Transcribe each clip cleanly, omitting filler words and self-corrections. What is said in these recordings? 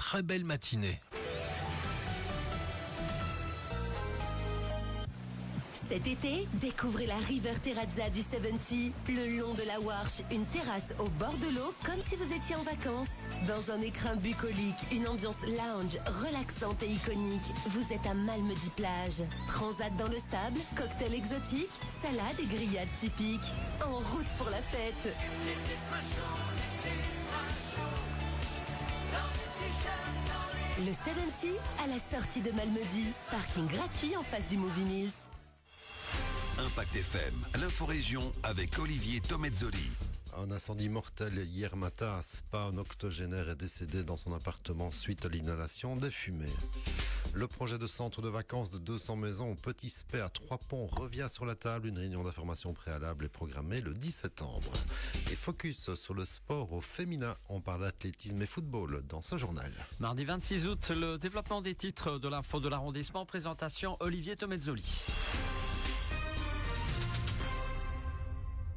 très belle matinée. Cet été, découvrez la River Terrazza du 70, le long de la Warche, une terrasse au bord de l'eau comme si vous étiez en vacances. Dans un écrin bucolique, une ambiance lounge, relaxante et iconique, vous êtes à Malmedy-Plage. Transat dans le sable, cocktail exotique, salade et grillade typique. En route pour la fête. Le 70 à la sortie de Malmedy, parking gratuit en face du Movie Mills. Impact FM, l'inforégion avec Olivier Tomezzoli. Un incendie mortel hier matin à Spa, un octogénaire est décédé dans son appartement suite à l'inhalation des fumées. Le projet de centre de vacances de 200 maisons au Petit Spey à Trois-Ponts revient sur la table. Une réunion d'information préalable est programmée le 10 septembre. Et focus sur le sport au féminin. On parle d'athlétisme et football dans ce journal. Mardi 26 août, le développement des titres de l'info de l'arrondissement. Présentation Olivier Tomezzoli.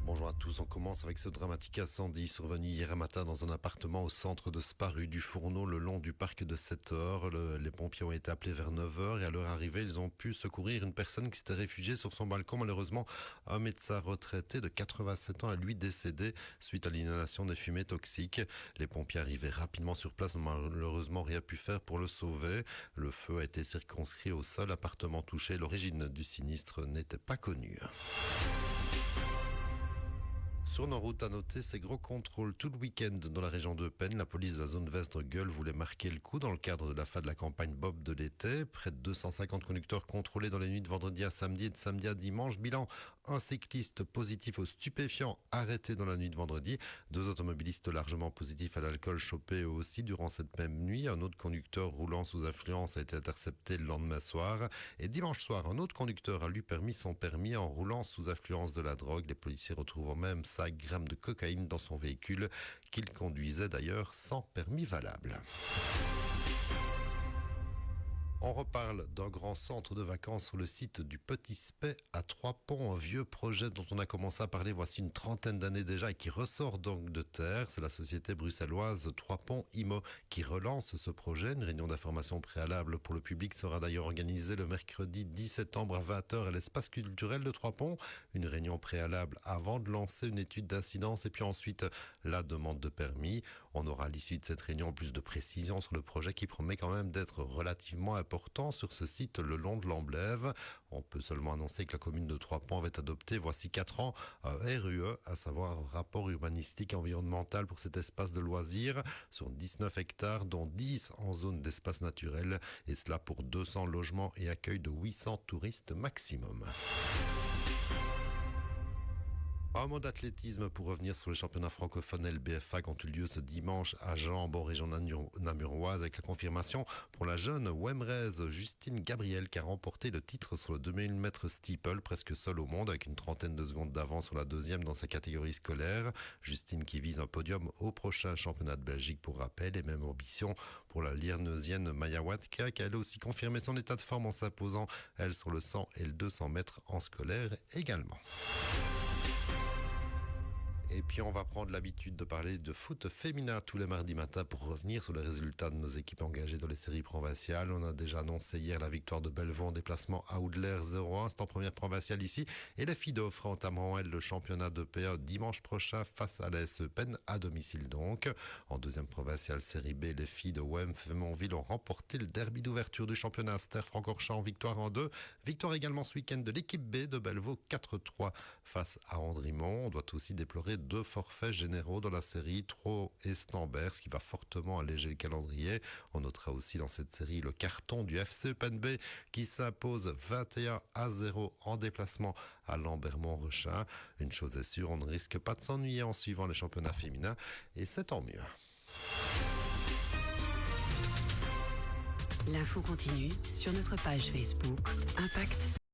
Bonjour à tous, on commence avec ce dramatique incendie survenu hier matin dans un appartement au centre de Spa, rue du Fourneau, le long du parc de 7 heures. Les pompiers ont été appelés vers 9 heures et à leur arrivée, ils ont pu secourir une personne qui s'était réfugiée sur son balcon. Malheureusement, un médecin retraité de 87 ans a lui décédé suite à l'inhalation des fumées toxiques. Les pompiers arrivés rapidement sur place n'ont malheureusement rien pu faire pour le sauver. Le feu a été circonscrit au seul appartement touché. L'origine du sinistre n'était pas connue. Sur nos routes, à noter ces gros contrôles tout le week-end dans la région de Penne. La police de la zone Vestre-Gueule voulait marquer le coup dans le cadre de la fin de la campagne Bob de l'été. Près de 250 conducteurs contrôlés dans les nuits de vendredi à samedi et de samedi à dimanche. Bilan, un cycliste positif aux stupéfiants arrêté dans la nuit de vendredi. 2 automobilistes largement positifs à l'alcool chopés eux aussi durant cette même nuit. Un autre conducteur roulant sous influence a été intercepté le lendemain soir. Et dimanche soir, un autre conducteur a lui permis son permis en roulant sous influence de la drogue. Les policiers retrouvent même 5 grammes de cocaïne dans son véhicule qu'il conduisait d'ailleurs sans permis valable. On reparle d'un grand centre de vacances sur le site du Petit Spey à Trois-Ponts, un vieux projet dont on a commencé à parler voici une trentaine d'années déjà et qui ressort donc de terre. C'est la société bruxelloise Trois-Ponts Immo qui relance ce projet. Une réunion d'information préalable pour le public sera d'ailleurs organisée le mercredi 10 septembre à 20h à l'espace culturel de Trois-Ponts. Une réunion préalable avant de lancer une étude d'incidence et puis ensuite la demande de permis. On aura à l'issue de cette réunion plus de précisions sur le projet qui promet quand même d'être relativement important sur ce site le long de l'Amblève. On peut seulement annoncer que la commune de Trois-Ponts avait adopté voici 4 ans un RUE, à savoir un rapport urbanistique environnemental pour cet espace de loisirs sur 19 hectares dont 10 en zone d'espace naturel et cela pour 200 logements et accueil de 800 touristes maximum. Un mot d'athlétisme pour revenir sur les championnats francophones LBFA qui ont eu lieu ce dimanche à Jambes, en région namuroise, avec la confirmation pour la jeune Wemraise Justine Gabriel qui a remporté le titre sur le 2000 mètres steeple, presque seule au monde, avec une trentaine de secondes d'avance sur la deuxième dans sa catégorie scolaire. Justine qui vise un podium au prochain championnat de Belgique pour rappel, et même ambition pour la Lierneusienne Maya Watka qui a elle aussi confirmé son état de forme en s'imposant, elle, sur le 100 et le 200 mètres en scolaire également. Et puis on va prendre l'habitude de parler de foot féminin tous les mardis matins pour revenir sur les résultats de nos équipes engagées dans les séries provinciales. On a déjà annoncé hier la victoire de Bellevaux en déplacement à Oudler 0-1, c'est en première provinciale ici. Et les filles d'Offre entameront elles le championnat de PA dimanche prochain face à la SE Penn à domicile donc. En deuxième provinciale série B, les filles de WEM Fémonville ont remporté le derby d'ouverture du championnat Aster Francorchamps, victoire en 2. Victoire également ce week-end de l'équipe B de Bellevaux 4-3 face à Andrimont. On doit aussi déplorer 2 forfaits généraux dans la série, Trot et Stambert, ce qui va fortement alléger le calendrier. On notera aussi dans cette série le carton du FC Penn B qui s'impose 21-0 en déplacement à Lambermont-Rechin. Une chose est sûre, on ne risque pas de s'ennuyer en suivant les championnats féminins et c'est tant mieux. L'info continue sur notre page Facebook Impact